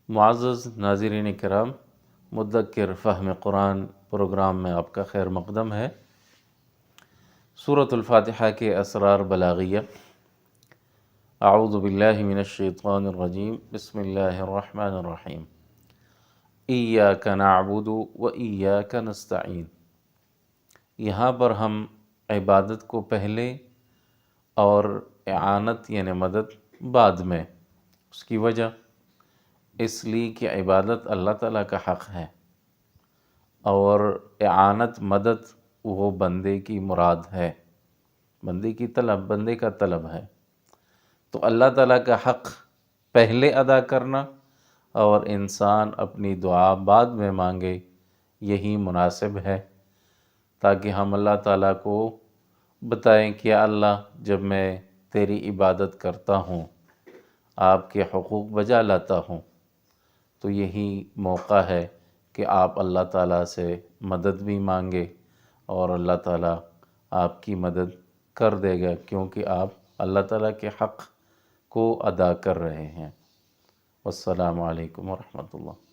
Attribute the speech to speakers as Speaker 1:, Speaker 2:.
Speaker 1: معزز ناظرین کرام، مدکر فہم قرآن پروگرام میں آپ کا خیر مقدم ہے۔ سورۃ الفاتحہ کے اسرار بلاغیہ۔ اعوذ باللہ من الشیطان الرجیم، بسم اللہ الرحمن الرحیم۔ ایاک نعبد و ایاک نستعین۔ یہاں پر ہم عبادت کو پہلے اور اعانت یعنی مدد بعد میں۔ اس کی وجہ اس لیے کہ عبادت اللہ تعالیٰ کا حق ہے اور اعانت مدد وہ بندے کی مراد ہے، بندے کا طلب ہے۔ تو اللہ تعالیٰ کا حق پہلے ادا کرنا اور انسان اپنی دعا بعد میں مانگے، یہی مناسب ہے، تاکہ ہم اللہ تعالیٰ کو بتائیں کہ یا اللہ، جب میں تیری عبادت کرتا ہوں، آپ کے حقوق بجا لاتا ہوں، تو یہی موقع ہے کہ آپ اللہ تعالیٰ سے مدد بھی مانگے اور اللہ تعالیٰ آپ کی مدد کر دے گا، کیونکہ آپ اللہ تعالیٰ کے حق کو ادا کر رہے ہیں۔ والسلام علیکم ورحمۃ اللہ۔